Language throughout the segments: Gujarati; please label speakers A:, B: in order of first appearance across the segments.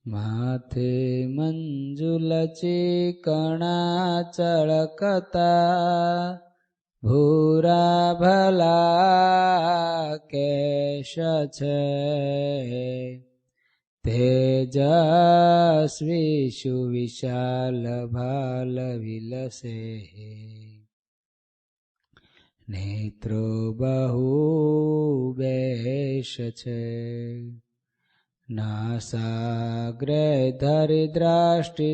A: માથે મંજુલ ચીકણા ચળકતા ભૂરા ભલા કેશ છે તેજસ્વી સુવિશાલ ભાલ વિલસે નેત્રો બહુ બેશ છે નાસાગ્રે ધરી દ્રષ્ટિ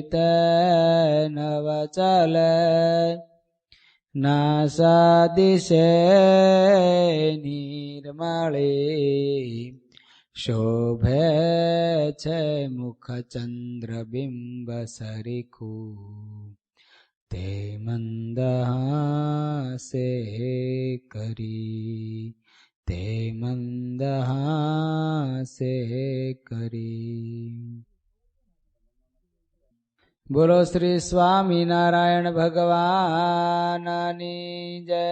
A: નવ ચલે નાસાદિશે નિર્મળી શોભે છે મુખ ચંદ્ર બિંબ સરીખું તે મંદહાસે કરી તે મંદહાસે કરી. બોલો શ્રી સ્વામિનારાયણ ભગવાનની જય.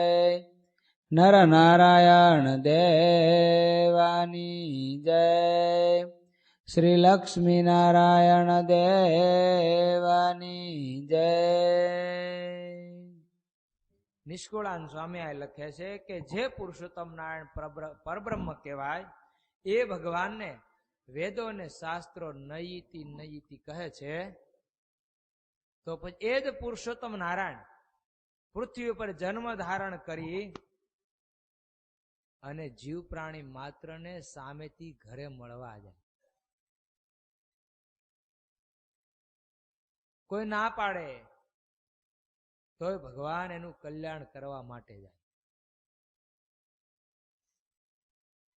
A: નર નારાયણ દેવાની જય. શ્રી લક્ષ્મી નારાયણ દેવાની જય. નિષ્કુળાન સ્વામી આ લખે છે કે જે પુરુષોત્તમ નારાયણ પરબ્રહ્મ કહેવાય એ ભગવાનને વેદો અને શાસ્ત્રો નયિતિ નયિતિ કહે છે. તો પછી એ જ પુરુષોત્તમ નારાયણ પૃથ્વી ઉપર જન્મ ધારણ કરી અને જીવ પ્રાણી માત્રને સામેથી ઘરે મળવા જાય. કોઈ ના પાડે તોય ભગવાન એનું કલ્યાણ કરવા માટે જાય.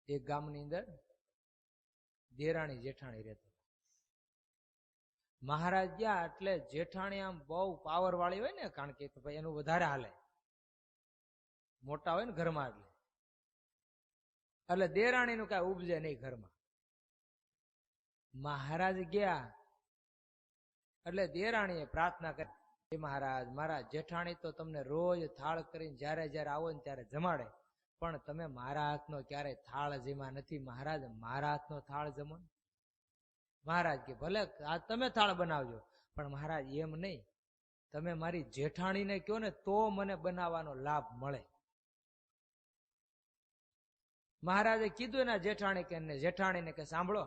A: એક ગામની અંદર દેરાણી જેઠાણી રહેતા. મહારાજ ગયા એટલે જેઠાણી આમ બહુ પાવર વાળી હોય ને, કારણ કે ભાઈ એનું વધારે હાલે, મોટા હોય ને ઘરમાં, એટલે દેરાણી નું કઈ ઉપજે નહીં ઘરમાં. મહારાજ ગયા એટલે દેરાણીએ પ્રાર્થના કરી, મહારાજ મારા જેઠાણી તો તમને રોજ થાળ કરીને જયારે જયારે આવો ને ત્યારે જમાડે, પણ તમે મારા હાથનો ક્યારે થાળ જમ્યા નથી. મહારાજ મારા હાથનો થાળ જમો. મહારાજ કે ભલે આ તમે થાળ બનાવજો, પણ મહારાજ એમ નહીં, તમે મારી જેઠાણીને કહો ને તો મને બનાવવાનો લાભ મળે. મહારાજે કીધું એના જેઠાણીને કે સાંભળો,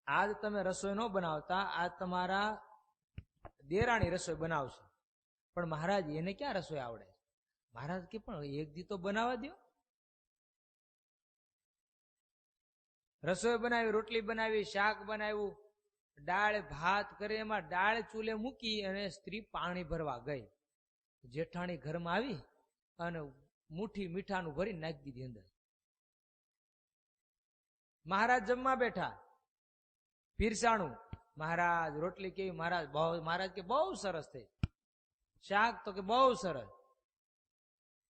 A: આજ તમે રસોઈ ન બનાવતા, આજ તમારા દેરાણી રસોઈ બનાવશે, પણ મહારાજ એને ક્યાં રસોઈ આવડે. મહારાજ કે પણ એક દી તો બનાવવા દો. રસોઈ બનાવી, રોટલી બનાવી, શાક બનાવ્યું, દાળ ભાત કરી, એમાં દાળ ચૂલે મૂકી અને સ્ત્રી પાણી ભરવા ગઈ. જેઠાણી ઘરમાં આવી અને મુઠ્ઠી મીઠાનું ભરી નાખી દીધી અંદર. મહારાજ જમવા બેઠા, પીરસાણું. મહારાજ રોટલી કેવી? મહારાજ કે બહુ સરસ થઈ. શાક તો કે બહુ સરસ.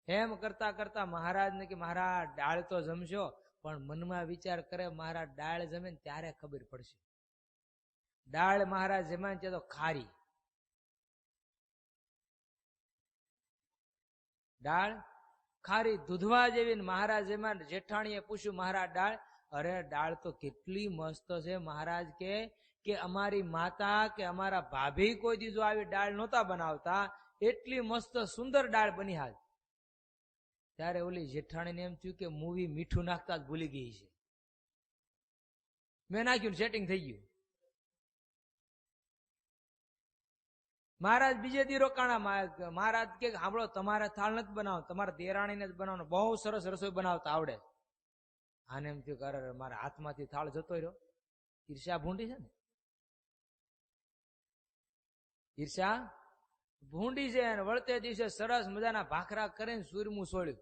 A: એમ કરતા કરતા મહારાજ ને કે મહારાજ દાળ તો જમશો, પણ મનમાં વિચાર કરે મહારાજ દાળ જમે ને ત્યારે ખબર પડશે. દાળ મહારાજ જમ્યા છે તો ખારી, દાળ ખારી દૂધવા જેવી. મહારાજ જમ્યા, જેઠાણીએ પૂછ્યું મહારાજ દાળ? અરે દાળ તો કેટલી મસ્ત છે. મહારાજ કે અમારી માતા કે અમારા ભાભી કોઈ દી જો આવી દાળ નહોતા બનાવતા, એટલી મસ્ત સુંદર દાળ બની. હાલ ત્યારે ઓલી જેઠાણીને એમ થયું કે મૂવી મીઠું નાખતા જ ભૂલી ગઈ છે. મેં નાખ્યું, સેટિંગ થઈ ગયું. મહારાજ બીજે દી રોકાણા. મહારાજ કે સાંભળો, તમારે થાળ નથી બનાવવાનો, તમારા દેરાણીને જ બનાવવાનો, બહુ સરસ રસોઈ બનાવતા આવડે. આને એમ થયું કે અરે મારા હાથમાંથી થાળ જતો રહ્યો. ઈર્ષ્યા ભૂંડી છે ને, ઈર્ષ્યા ભૂંડી છે. અને વળતે દિવસે સરસ મજાના ભાખરા કરીને સૂરમું સોળ્યું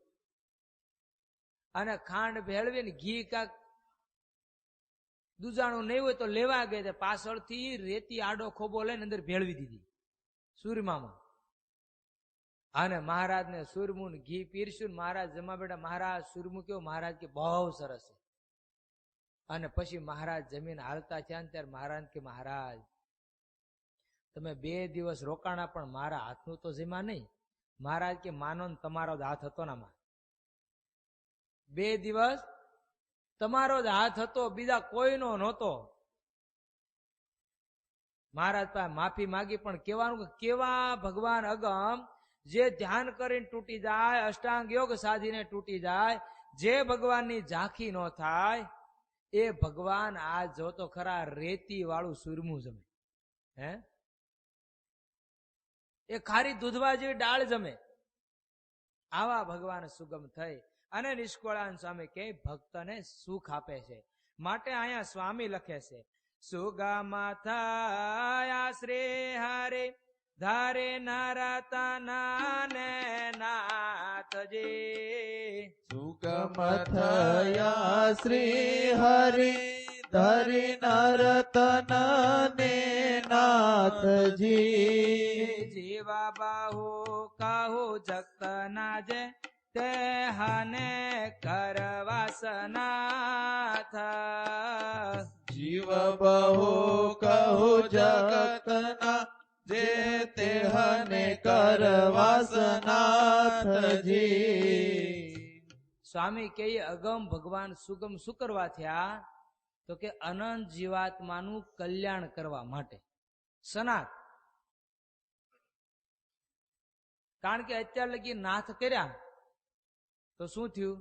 A: અને ખાંડ ભેળવીને ઘી કાક દુજાણું નહીં હોય તો લેવા ગઈ, પાછળથી રેતી આડો ખોબો લઈને અંદર ભેળવી દીધી સુરમામાં. અને મહારાજને સુરમું ઘી પીરસ્યું. મહારાજ જમા બેઠા. મહારાજ સુરમું કેવું? મહારાજ કે બહુ સરસ છે. અને પછી મહારાજ જમીન હાલતા થયા ને ત્યારે મહારાજ કે મહારાજ તમે 2 દિવસ રોકાણા, પણ મારા હાથનું તો જમ્યા નહીં. મહારાજ કે માનો ને તમારો જ હાથ હતો ને આમાં. 2 દિવસ તમારો જ હાથ હતો, બીજા કોઈનો નહોતો. મહારાજ પાસે માફી માગી, પણ કેવાનું કેવા ભગવાન અગમ જે ધ્યાન કરીને તૂટી જાય, અષ્ટાંગ યોગ સાધીને તૂટી જાય, જે ભગવાનની ઝાંખી ન થાય એ ભગવાન આ જો તો ખરા રેતી વાળું સુરમું જમે, હે એ ખારી દૂધવા જેવી ડાળ જમે. આવા ભગવાન સુગમ થઈ અને નિષ્કળાન સ્વામી કે ભક્તને સુખ આપે છે. માટે અહીંયા સ્વામી લખે છે, સુગમ થયા શ્રી હરે ધારે નારતના ને નાથજી.
B: સુગમ થયા શ્રી હરિ ધરી નરતન ને નાથજી.
A: જીવા બાહુ કહું જગતના જે તે હને કરવાસનાથ.
B: જીવ બહુ કહું જગતના જે તે હને કરવાસનાથજી.
A: સ્વામી કે અગમ ભગવાન સુગમ શું કરવા થયા? તો કે અનંત જીવાત્માનું કલ્યાણ કરવા માટે. સનાત કારણ કે અત્યાર લગી નાથ કર્યા તો શું થયું?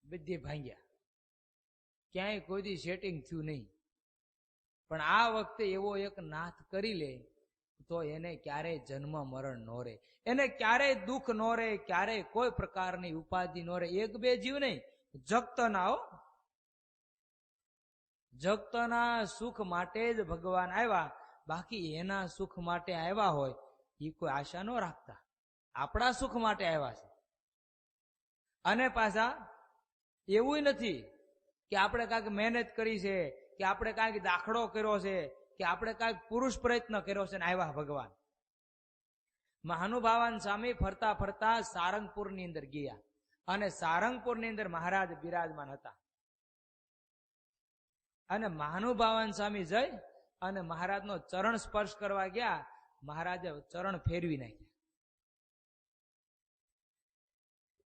A: બધી ભાંગ્યા, ક્યાંય કોઈ દી સેટિંગ થયું નહીં. પણ આ વખતે એવો એક નાથ કરી લે તો એને ક્યારેય જન્મ મરણ ન રહે, એને ક્યારેય દુઃખ ન રહે, ક્યારેય કોઈ પ્રકારની ઉપાધિ ન રહે. એક બે જીવ નહીં, જગતના હો, જગતના સુખ માટે જ ભગવાન આવ્યા. બાકી એના સુખ માટે આવ્યા હોય એ કોઈ આશા ન રાખતા, આપણા સુખ માટે આવ્યા છે. અને પાછા એવું નથી કે આપણે કાંઈક મહેનત કરી છે, કે આપણે કાંઈક દાખલો કર્યો છે, કે આપણે કાંઈક પુરુષ પ્રયત્ન કર્યો છે ને આવ્યા ભગવાન. મહાનુભાવાન સ્વામી ફરતા ફરતા સારંગપુરની અંદર ગયા અને સારંગપુરની અંદર મહારાજ બિરાજમાન હતા. અને મહાનુભાવાન સ્વામી જઈ અને મહારાજનો ચરણ સ્પર્શ કરવા ગયા. મહારાજે ચરણ ફેરવી નાખ્યા.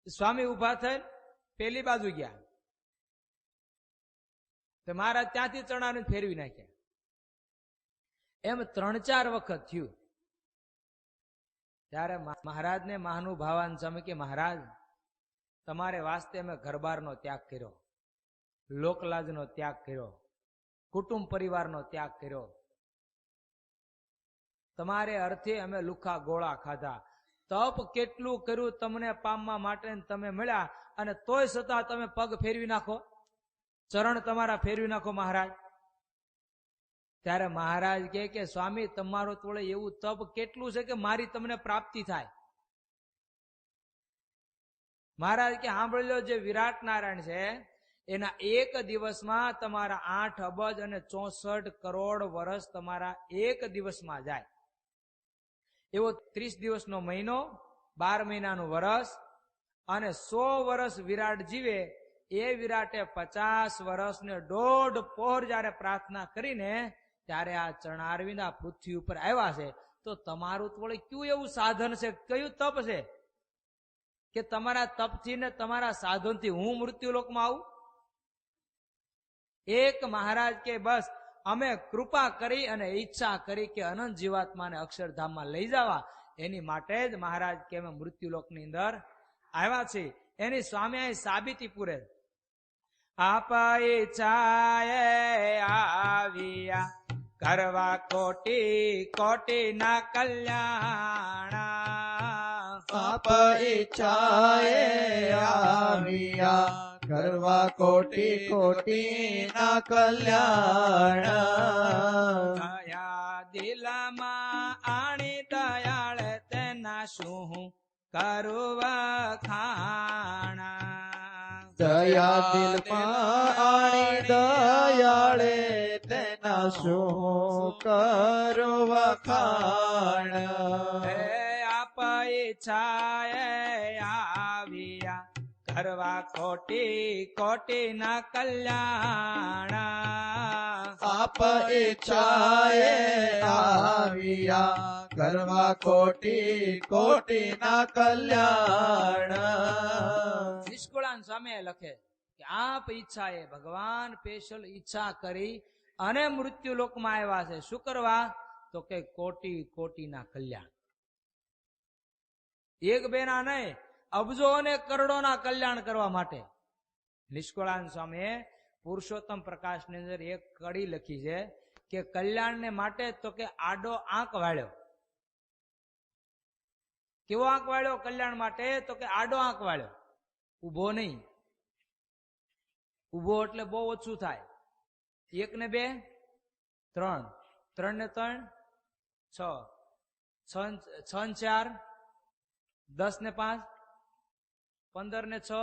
A: સ્વામી ઉભા થઈને પેલી બાજુ ગયા તો મહારાજ ત્યાંથી ચરણાને ફેરવી નાખ્યા. એમ 3-4 વખત થયું. ત્યારે મહારાજને મહાનુભાવાન સ્વામી કે મહારાજ તમારે વાસ્તે અમે ઘરબારનો ત્યાગ કર્યો, લોકલાજનો ત્યાગ કર્યો, કુટુંબ પરિવારનો ત્યાગ કર્યો, તમારે અર્થે અમે લુખા ગોળા ખાધા, તપ કેટલું કર્યું તમને પામવા માટે, તમે મળ્યા અને તોય છતાં તમે પગ ફેરવી નાખો, ચરણ તમારા ફેરવી નાખો મહારાજ. ત્યારે મહારાજ કે સ્વામી તમારો તોડે એવું તપ કેટલું છે કે મારી તમને પ્રાપ્તિ થાય. મહારાજ કે સાંભળી લો, જે વિરાટ નારાયણ છે એના એક દિવસમાં તમારા 8 અબજ અને 64 કરોડ વર્ષ તમારા એક દિવસમાં જાય. એવો 30 દિવસનો મહિનો, 12 મહિનાનું વર્ષ અને 100 વર્ષ વિરાટ જીવે. એ વિરાટે 50 વર્ષ ને 1.5 પહોર જયારે પ્રાર્થના કરીને ત્યારે આ ચરણારવિંદ આ પૃથ્વી ઉપર આવ્યા છે. તો તમારું તો કયું એવું સાધન છે, કયું તપ છે કે તમારા તપથી ને તમારા સાધનથી હું મૃત્યુલોકમાં આવું? એક મહારાજ કે બસ અમે કૃપા કરી અને ઈચ્છા કરી કે અનંત જીવાત્માને અક્ષરધામમાં લઈ જવા, એની માટે જ મહારાજ કે અમે મૃત્યુલોકની અંદર આવ્યા છે. એની સ્વામી અહીં સાબિતી પૂરે. આપ ઈચ્છાએ આવ્યા કરવા કોટી કોટી ના કલ્યાણ.
B: આપ ઈચ્છાએ આવ્યા કરવા કોટી કોટી ના કલ્યાણ.
A: દયા દિલમાં આણી દયાળ તેના શું કરું વખાણ.
B: દયા દિલમાં આણી દયાળે તેના શું કરો વખાણ.
A: આપ ઈચ્છાએ આવ્યા કરવા કોટી કોટી ના કલ્યાણ.
B: આપ ઈચ્છાએ આવ્યા કરવા કોટી કોટી ના કલ્યાણ.
A: નિષ્કુળાન સ્વામી લખે કે આપ ઈચ્છાએ ભગવાન સ્પેશિયલ ઈચ્છા કરી અને મૃત્યુ લોકમાં આવ્યા છે. શું કરવા? તો કે કોટી કોટીના કલ્યાણ. એક બે ના નહીં, અબજો અને કરોડોના કલ્યાણ કરવા માટે. નિષ્કળાનંદ સ્વામીએ પુરુષોત્તમ પ્રકાશની અંદર એક કડી લખી છે કે કલ્યાણને માટે તો કે આડો આંક વાળ્યો. કેવો આંક વાળ્યો કલ્યાણ માટે? તો કે આડો આંક વાળ્યો, ઉભો નહીં. ઉભો એટલે બહુ ઓછું થાય. 1 ને 2 3, 3 ને 3 6, 6 ને 4 10 ને 5 15 ને 6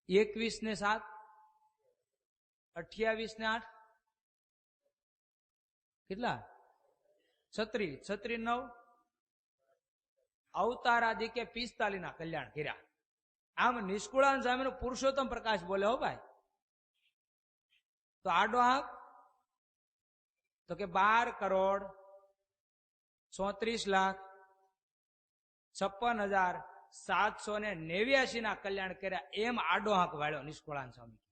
A: 21 ને 7 28 ને 8 કેટલા? 36, 36 9 અવતારાદિ કે 45 ના કલ્યાણ કર્યા. આમ નિષ્કુળાનંદ સ્વામીનો પુરુષોત્તમ પ્રકાશ બોલે હો ભાઈ. તો આડો આંક તો કે 12 કરોડ 34,56,789 ના કલ્યાણ કર્યા. એમ આડો આંક વાળ્યો નિષ્કુળાનંદ સ્વામી.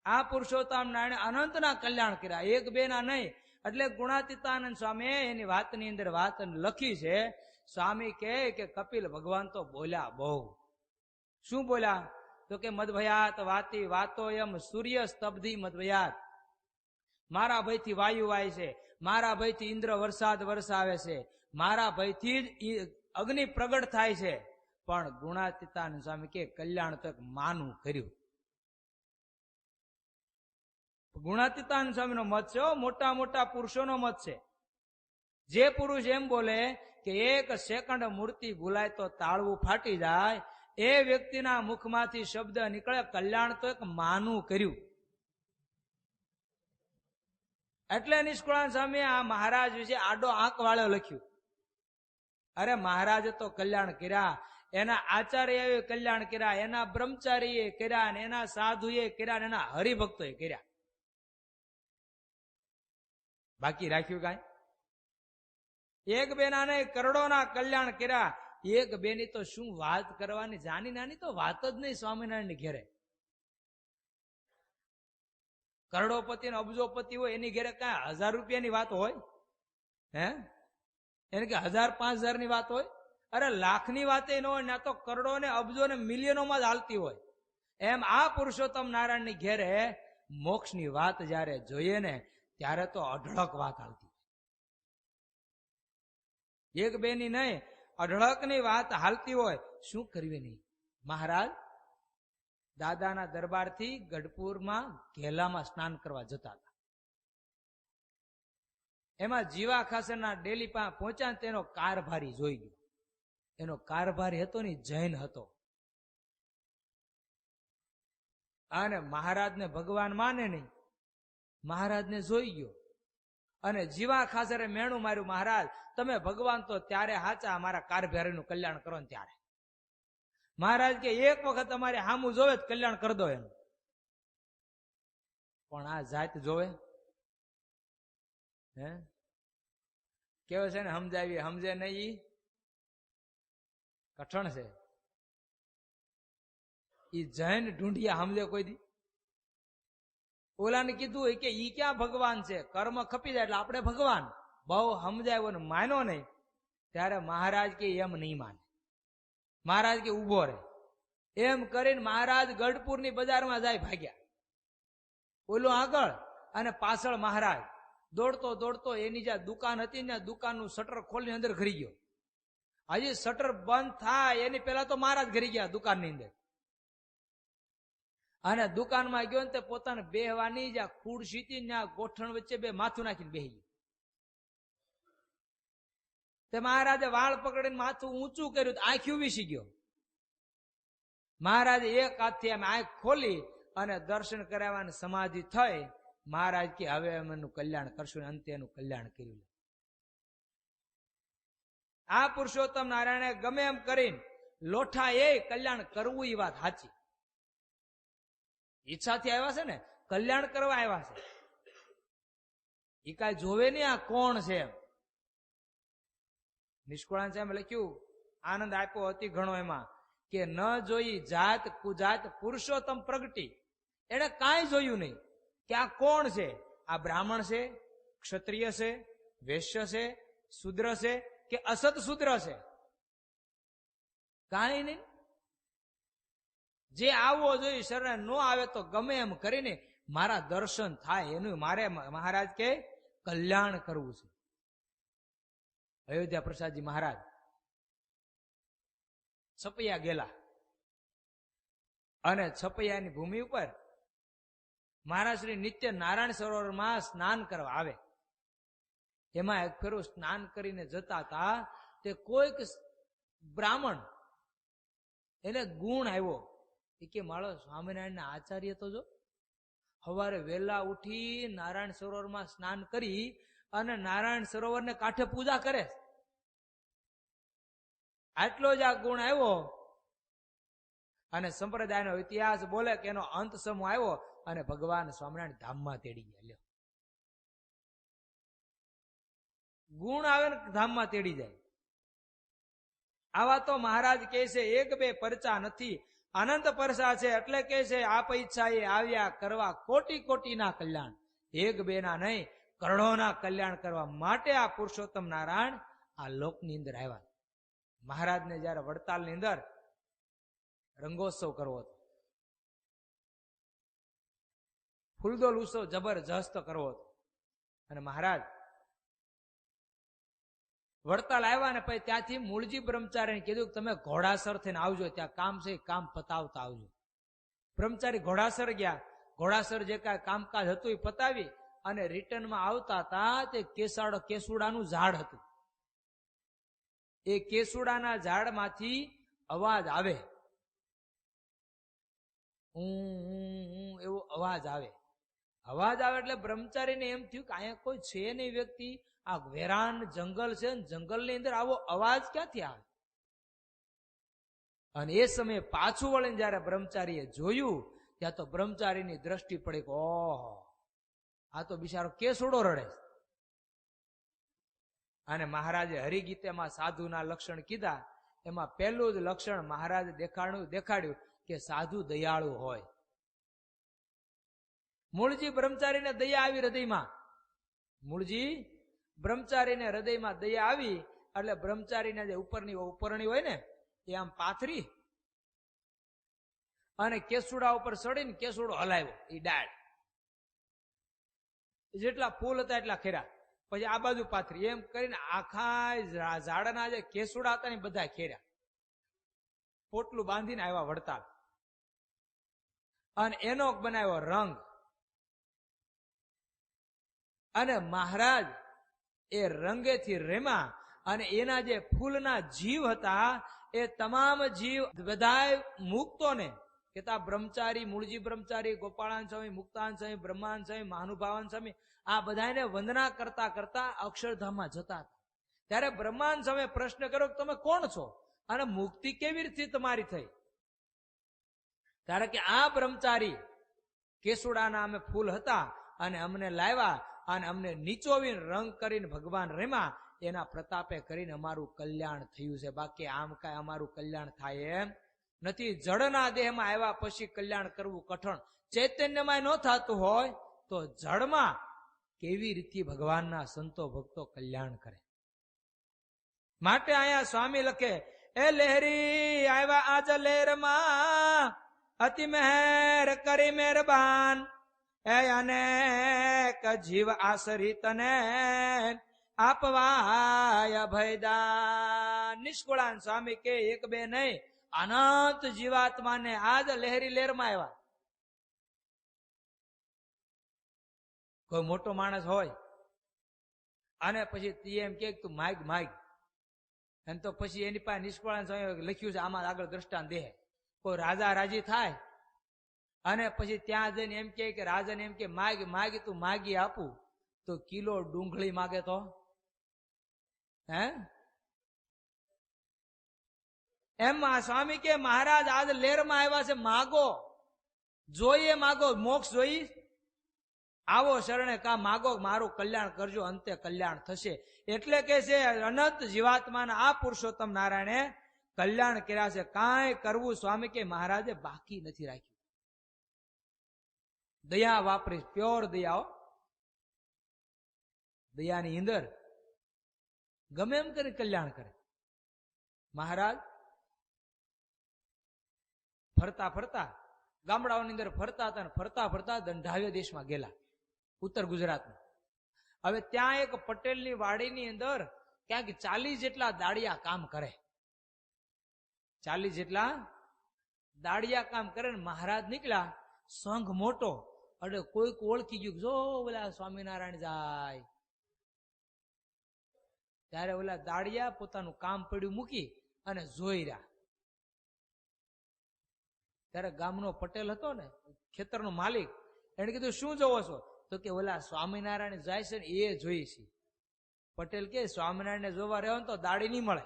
A: આ પુરુષોત્તમ નારાયણ અનંતના કલ્યાણ કર્યા, એક બે ના નહીં. એટલે ગુણાતીતાનંદ સ્વામી એની વાતની અંદર વાત લખી છે. સ્વામી કહે કે કપિલ ભગવાન તો બોલ્યા બહુ. શું બોલ્યા? તો કે મદભયાત વાતી વાતો એમ સૂર્ય સ્તબ્ધી મદભયાત. મારા ભયથી વાયુ વાય છે, મારા ભયથી ઇન્દ્ર વરસાદ વરસાવે છે, મારા ભયથી જ અગ્નિ પ્રગટ થાય છે. પણ ગુણાતીતાનંદ સ્વામી કે કલ્યાણ તો માનું કર્યું. ગુણાતીતાનંદ સ્વામીનો મત છે, મોટા મોટા પુરુષોનો મત છે. જે પુરુષ એમ બોલે કે 1 સેકન્ડ મૂર્તિ ભૂલાય તો તાળવું ફાટી જાય, એ વ્યક્તિના મુખમાંથી શબ્દ નીકળે કલ્યાણ તો એક માનું કર્યું. એટલે નિષ્કુળાનંદ સ્વામી આ મહારાજ વિશે આડો આંક વાળો લખ્યું. અરે મહારાજે તો કલ્યાણ કર્યા, એના આચાર્યએ કલ્યાણ કર્યા, એના બ્રહ્મચારીએ કર્યા, એના સાધુએ કર્યા, એના હરિભક્તોએ કર્યા. બાકી રાખ્યું કાંઈ? એક બે ના નહીં, કરોડોના કલ્યાણ કર્યા. એક બે ની તો શું વાત કરવાની, જાની નાની તો વાત જ નહીં સ્વામિનારાયણ ની ઘેરે. કરોડોપતિ ને અબજોપતિ હોય એની ઘેરે કાંઈ 1000 રૂપિયાની વાત હોય? હે? એને કે 1000-5000 ની વાત હોય? અરે લાખની વાત ન હોય, ના તો કરોડો ને અબજો ને મિલિયનોમાં જ હાલતી હોય. એમ આ પુરુષોત્તમ નારાયણ ની ઘેરે મોક્ષની વાત જયારે જોઈએ ને ત્યારે તો અઢળક વાત હાલતી. એક બે ની નહીં, અઢળક ની વાત હાલતી હોય. શું કરવી નહીં? મહારાજ દાદાના દરબારથી ગઢપુરમાં ઘેલામાં સ્નાન કરવા જતા હતા. એમાં જીવા ખાસરના ડેલી પાસે પહોંચ્યા, તેનો કારભારી જોઈ ગયો. એનો કારભારી હતો ને જૈન હતો. અને મહારાજને ભગવાન માને નહીં. મહારાજને જોઈ ગયો અને જીવા ખાસરે મેણું માર્યું, મહારાજ તમે ભગવાન તો ત્યારે હાચા, અમારા કારભારીનું કલ્યાણ કરો ને ત્યારે. મહારાજ કે એક વખત અમારે હામું જોવે જ કલ્યાણ કરી દો એનું. પણ આ જાત જોવે હે કેવો છે ને, સમજાવી સમજે નહીં, કઠણ છે. ઈ જૈન ઢૂંઢિયા સમજે કોઈ દી? ઓલાને કીધું કે ઈ ક્યાં ભગવાન છે, કર્મ ખપી જાય એટલે આપણે ભગવાન. બહુ સમજાયો ને માનો નહીં. ત્યારે મહારાજ કે એમ નહીં માને. મહારાજ કે ઉભો રહે. એમ કરીને મહારાજ ગઢપુરની બજારમાં જાય ભાગ્યા. ઓલું આગળ અને પાછળ મહારાજ દોડતો દોડતો એની જ્યાં દુકાન હતી ને દુકાનનું શટર ખોલીને અંદર ઘરી ગયો. હજી શટર બંધ થાય એની પહેલા તો મહારાજ ઘરી ગયા દુકાનની અંદર. અને દુકાનમાં ગયો ને તે પોતાને બેહવાની જ્યાં ખુરશી હતી ત્યાં ગોઠણ વચ્ચે બે માથું નાખીને બેહી ગયો. તે મહારાજે વાળ પકડીને માથું ઊંચું કર્યું, આંખ્યું વીસી ગયો. મહારાજે એક હાથથી આમ આંખ ખોલી અને દર્શન કરાવવાની સમાધિ થઈ. મહારાજ કે હવે અમે એનું કલ્યાણ કરશું, અંતે એનું કલ્યાણ કર્યું. આ પુરુષોત્તમ નારાયણે ગમે એમ કરીને લોઠા એ કલ્યાણ કરવું, એ વાત સાચી. ઈચ્છાથી આવ્યા છે ને, કલ્યાણ કરવા આવ્યા છે. એ કાંઈ જોવે નહીં આ કોણ છે એમ. નિષ્કુળાનંદ સાહેબ લખ્યું, આનંદ આપ્યો અતિ ઘણો એમાં, કે ન જોઈ જાત કુજાત પુરુષોત્તમ પ્રગટી. એને કાંઈ જોયું નહીં કે આ કોણ છે? આ બ્રાહ્મણ છે, ક્ષત્રિય છે, વૈશ્ય છે, શૂદ્ર છે કે અસત શૂદ્ર છે? કાંઈ નહીં. જે આવવો જોઈએ શરણે ન આવે તો ગમે એમ કરીને મારા દર્શન થાય એનું મારે મહારાજ કે કલ્યાણ કરવું છે. અયોધ્યા પ્રસાદજી મહારાજ છપૈયા ગયેલા અને છપૈયાની ભૂમિ ઉપર મહારાજ શ્રી નિત્ય નારાયણ સરોવરમાં સ્નાન કરવા આવે. એમાં એક ફેરું સ્નાન કરીને જતા હતા તે કોઈક બ્રાહ્મણ એને ગુણ આવ્યો કે મારો સ્વામિનારાયણના આચાર્ય તો જો સવારે વહેલા ઉઠી નારાયણ સરોવરમાં સ્નાન કરી અને નારાયણ સરોવરને કાંઠે પૂજા કરે. આટલો જ આ ગુણ આવ્યો અને સંપ્રદાયનો ઇતિહાસ બોલે કે એનો અંત સમૂહ આવ્યો અને ભગવાન સ્વામિનારાયણ ધામમાં તેડી ગયા. લ્યો, ગુણ આવે ને ધામમાં તેડી જાય. આવા તો મહારાજ કહે છે એક બે પરચા નથી, અનંત પરચા છે. એટલે કે છે આપ ઈચ્છા એ આવ્યા કરવા કોટી કોટીના કલ્યાણ, એક બે ના નહીં કરોડોના કલ્યાણ કરવા માટે આ પુરુષોત્તમ નારાયણ આ લોકની અંદર આવ્યા. મહારાજને જયારે વડતાલની અંદર રંગોત્સવ કરવો હતો, ફૂલદોલ ઉત્સવ જબરજસ્ત કરવો હતો અને મહારાજ વડતાલ આવ્યા ને પછી ત્યાંથી મૂળજી બ્રહ્મચારીને કીધું કે તમે ઘોડાસર થઈને આવજો, ત્યાં કામ છે કામ પતાવતા આવજો. બ્રહ્મચારી ઘોડાસર ગયા. ઘોડાસર જે કાંઈ કામકાજ હતું એ પતાવી અને રિટર્નમાં આવતા હતા તે કેસુડાનું ઝાડ હતું. એ કેસુડાના ઝાડમાંથી અવાજ આવે, એવો અવાજ આવે. અવાજ આવે એટલે બ્રહ્મચારીને એમ થયું કે અહીંયા કોઈ છે નહીં વ્યક્તિ, આ વેરાન જંગલ છે, જંગલની અંદર આવો અવાજ ક્યાંથી આવે? અને એ સમયે પાછું વળીને જયારે બ્રહ્મચારીએ જોયું ત્યાં તો બ્રહ્મચારીની દ્રષ્ટિ પડી કે ઓહો, આ તો બિચારો કેસુડો રડે. અને મહારાજે હરિગીતેમાં સાધુના લક્ષણ કીધા. એમાં પહેલું જ લક્ષણ મહારાજે દેખાડ્યું કે સાધુ દયાળુ હોય. મૂળજી બ્રહ્મચારીને દયા આવી હૃદયમાં. મૂળજી બ્રહ્મચારીને હૃદયમાં દયા આવી એટલે બ્રહ્મચારીને જે ઉપરની હોય ને એ આમ પાથરી અને કેસુડા ઉપર ચડીને કેસુડો હલાવ્યો. એ ડાળ જેટલા ફૂલ હતા એટલા ખેરા, પછી આ બાજુ પાથરી, એમ કરીને આખા ઝાડના જે કેસુડા હતા ને બધા ખેર્યા. પોટલું બાંધીને આવ્યા વડતાલ અને એનો બનાવ્યો રંગ. અને મહારાજ એ રંગેથી રેમા અને એના જે ફૂલના જીવ હતા એ તમામ જીવ બધાય મુક્તોને કેતા બ્રહ્મચારી, મૂળજી બ્રહ્મચારી, ગોપાળાન સ્વામી, મુક્તાન સ્વામી, બ્રહ્માન સ્વામી, મહાનુભાવાન સ્વામી, આ બધાને વંદના કરતા કરતા અક્ષરધામમાં જતા હતા. ત્યારે બ્રહ્માન સ્વામી પ્રશ્ન કર્યો કે તમે કોણ છો અને મુક્તિ કેવી રીતે તમારી થઈ? ત્યારે કે આ બ્રહ્મચારી કેસુડાના અમે ફૂલ હતા અને અમને લાવ્યા અને અમને નીચોવીને રંગ કરીને ભગવાન રેમા, એના પ્રતાપે કરીને અમારું કલ્યાણ થયું છે. બાકી આમ કાંઈ અમારું કલ્યાણ થાય એમ નથી. જળના દેહમાં આવ્યા પછી કલ્યાણ કરવું કઠણ. ચૈતન્યમાં ન થતું હોય તો જળમાં કેવી રીતે ભગવાનના સંતો ભક્તો કલ્યાણ કરે? માટે અહીંયા સ્વામી લખે એ લહેરી આવ્યા આજ લહેરમાં, અતિ મહેર કરી મહેરબાન, એ અનેક જીવ આશ્રિત ને આપવાય ભયદાન. નિષ્કુળાન સ્વામી કે એક બે નહીં અનંત જીવાત્માને આજ લહેરી લહેરમાં આવ્યા. કોઈ મોટો માણસ હોય અને પછી એમ કે તું માગ માગ, અને તો પછી એની પાસે નિષ્કુળાન સ્વામી લખ્યું છે આમાં આગળ દ્રષ્ટાંત દે. કોઈ રાજા રાજી થાય અને પછી ત્યાં જઈને એમ કે રાજાને એમ કે માગ માગ તું માગી આપું, તો કિલો ડુંગળી માગે તો હે એમ સ્વામી કે મહારાજ આજ લેરમાં આવ્યા છે, માગો, જોઈએ માગો, મોક્ષ જોઈ આવો શરણે કા માગો, મારું કલ્યાણ કરજો, અંતે કલ્યાણ થશે. એટલે કે છે અનંત જીવાત્માના આ પુરુષોત્તમ નારાયણે કલ્યાણ કર્યા છે. કાંઈ કરવું સ્વામી કે મહારાજે બાકી નથી રાખ્યું. દયા વાપરીશ, પ્યોર દયા. દયાની અંદર ગમે એમ કરી કલ્યાણ કરે. મહારાજ ફરતા ફરતા ગામડાઓની અંદર ફરતા હતા, ફરતા ફરતા દંઢાવ્ય દેશમાં ગયેલા, ઉત્તર ગુજરાતમાં. હવે ત્યાં એક પટેલની વાડીની અંદર ક્યાંક 40 જેટલા દાડિયા કામ કરે. 40 જેટલા દાડિયા કામ કરે ને મહારાજ નીકળ્યા, સંઘ મોટો, એટલે કોઈક ઓળખી ગયું, જો ઓલા સ્વામિનારાયણ જાય. ત્યારે ઓલા દાડિયા પોતાનું કામ પડ્યું મૂકી અને જોઈ રહ્યા. ત્યારે ગામનો પટેલ હતો ને, ખેતરનો માલિક, એને કીધું શું જોવો છો? તો કે ઓલા સ્વામિનારાયણ જાય છે ને એ જોઈ છે. પટેલ કે સ્વામિનારાયણ જોવા રહ્યો ને તો દાડી નહીં મળે.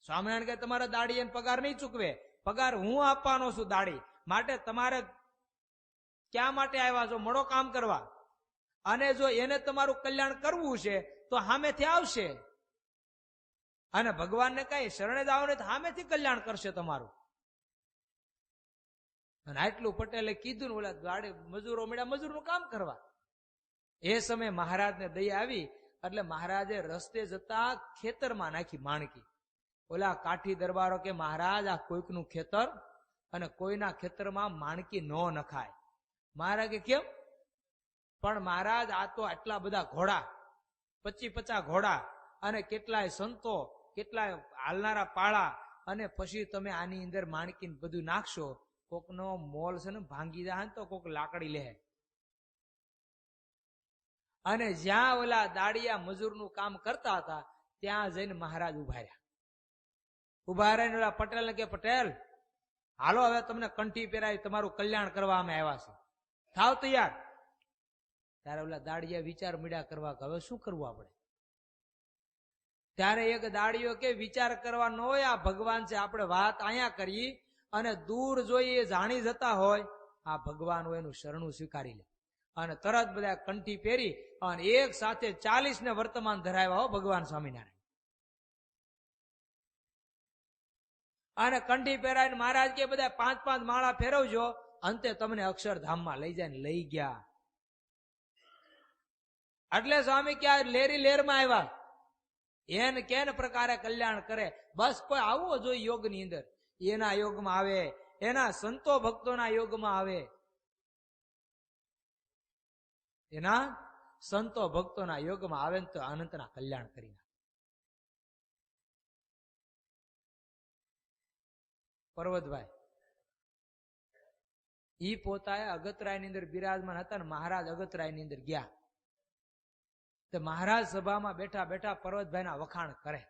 A: સ્વામિનારાયણ કે તમારા દાડી એને પગાર નહીં ચૂકવે, પગાર હું આપવાનો છું દાડી માટે. તમારે ક્યાં માટે આવ્યા છો? મોડો કામ કરવા. અને જો એને તમારું કલ્યાણ કરવું છે તો સામેથી આવશે, અને ભગવાનને કઈ શરણે જ આવો ને સામેથી કલ્યાણ કરશે તમારું. અને આટલું પટેલે કીધું ને ઓલા ગાડી મજૂરો મળ્યા મજૂરનું કામ કરવા. એ સમયે મહારાજને દયા આવી એટલે મહારાજે રસ્તે જતા ખેતરમાં નાખી માણકી. ઓલા કાઠી દરબારો કે મહારાજ આ કોઈકનું ખેતર અને કોઈના ખેતરમાં માણકી ન નખાય. મહારાજ કે કેમ? પણ મહારાજ આ તો આટલા બધા ઘોડા, 25-50 ઘોડા અને કેટલાય સંતો, કેટલાય હાલનારા પાળા, અને પછી તમે આની અંદર માણકીને બધું નાખશો, કોકનો મોલ છે ને ભાંગી જાય તો કોક લાકડી લે. અને જ્યાં ઓલા દાડિયા મજૂરનું કામ કરતા હતા ત્યાં જઈને મહારાજ ઉભા રહ્યા. ઉભા રહીને ઓલા પટેલને કે પટેલ હાલો હવે તમને કંઠી પહેરાવી તમારું કલ્યાણ કરવા અમે આવ્યા છે, થાવ તૈયાર. ત્યારે ઓલા દાડિયા વિચાર મીડા કરવા કે હવે શું કરવું આપણે. ત્યારે એક દાડિયો કે વિચાર કરવા ન હોય, આ ભગવાન છે, આપણે વાત અહીંયા કરી અને દૂર જોઈએ જાણી જતા હોય આ ભગવાન હોય એનું શરણું સ્વીકારી લે. અને તરત બધા કંઠી પહેરી અને એક સાથે 40 ને વર્તમાન ધરાવ્યા હો ભગવાન સ્વામિનારાયણ. અને કંઠી પહેરાવીને મહારાજ કે બધા 5-5 માળા ફેરવજો, અંતે તમને અક્ષરધામમાં લઈ જાય. લઈ ગયા. એટલે સ્વામી ક્યાં લેરી લેરમાં આવ્યા. એને કેન પ્રકારે કલ્યાણ કરે, બસ કોઈ આવવો જોઈએ યોગની અંદર. એના યોગમાં આવે, એના સંતો ભક્તોના યોગમાં આવે, એના સંતો ભક્તોના યોગમાં આવે તો અનંતના કલ્યાણ કરી નાખે. પર્વતભાઈ ઈ પોતાએ અગતરાયની અંદર બિરાજમાન હતા ને મહારાજ અગતરાયની અંદર ગયા. તો મહારાજ સભામાં બેઠા બેઠા પર્વતભાઈના વખાણ કરે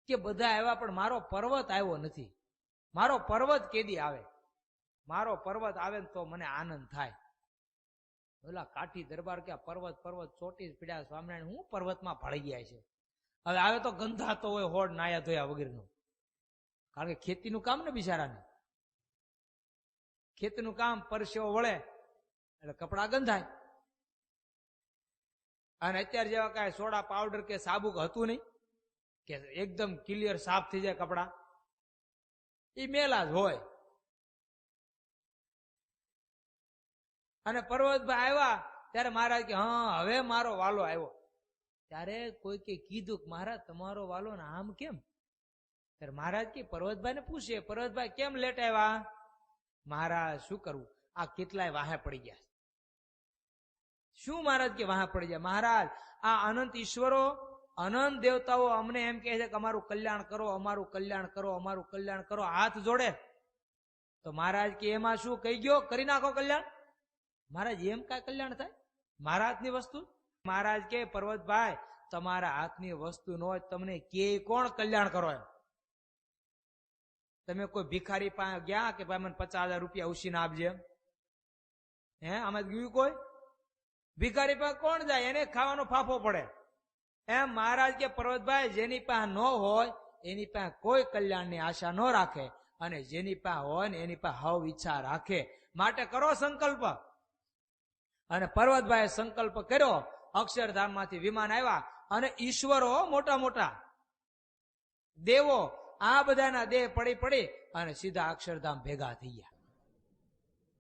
A: કે બધા આવ્યા પણ મારો પર્વત આવ્યો નથી. મારો પર્વત કેદી આવે? મારો પર્વત આવે ને તો મને આનંદ થાય. ઓલા કાઠી દરબાર કે પર્વત પર્વત ચોટી પીડ્યા સ્વામિનારાયણ હું પર્વતમાં ભળી ગયા છે. હવે આવે તો ગંધાતો હોય હોડ નાયા ધોયા વગરનું. કારણ કે ખેતીનું કામ ને બિચારાને, ખેતીનું કામ પરસેવો વળે એટલે કપડા ગંધાય. અને અત્યારે જેવા કાંઈ સોડા પાવડર કે સાબુ હતું નહીં કે એકદમ ક્લિયર સાફ થઈ જાય કપડા, એ મેલા જ હોય. અને પર્વતભાઈ આવ્યા ત્યારે મહારાજ કે હા હવે મારો વાલો આવ્યો. ત્યારે કોઈ કે કીધું કે મહારાજ તમારો વાલો ને આમ કેમ? ત્યારે મહારાજ કે પર્વતભાઈ ને પૂછે પર્વતભાઈ કેમ લેટ આવ્યા? મહારાજ શું કરવું, આ કેટલાય વાહે પડી ગયા. શું મહારાજ કે વાહે પડી ગયા? મહારાજ આ અનંત ઈશ્વરો અનંત દેવતાઓ અમને એમ કહે છે કે અમારું કલ્યાણ કરો, અમારું કલ્યાણ કરો, અમારું કલ્યાણ કરો, હાથ જોડે. તો મહારાજ કે એમાં શું કહી ગયો કરી નાખો કલ્યાણ. મહારાજ એમ કાંઈ કલ્યાણ થાય? મારા હાથની વસ્તુ? મહારાજ કે પર્વતભાઈ તમારા હાથની વસ્તુ ન હોય તમને કે કોણ કલ્યાણ કરો એમ? તમે કોઈ ભિખારી પાસે ગયા કે ભાઈ મને 50,000 રૂપિયા ઉછીને આપજે? હે આમાં ગયું કોઈ? ભિખારી પાસે કોણ જાય? એને ખાવાનો ફાફો પડે. એમ મહારાજ કે પર્વતભાઈ જેની પાસે ન હોય એની પાસે કોઈ કલ્યાણની આશા ન રાખે, અને જેની પાસે હોય ને એની પાસે હવ ઈચ્છા રાખે. માટે કરો સંકલ્પ. અને પર્વતભાઈએ સંકલ્પ કર્યો. અક્ષરધામમાંથી વિમાન આવ્યા અને ઈશ્વરો મોટા મોટા દેવો આ બધાના દેહ પડી પડી અને સીધા અક્ષરધામ ભેગા થઈ ગયા.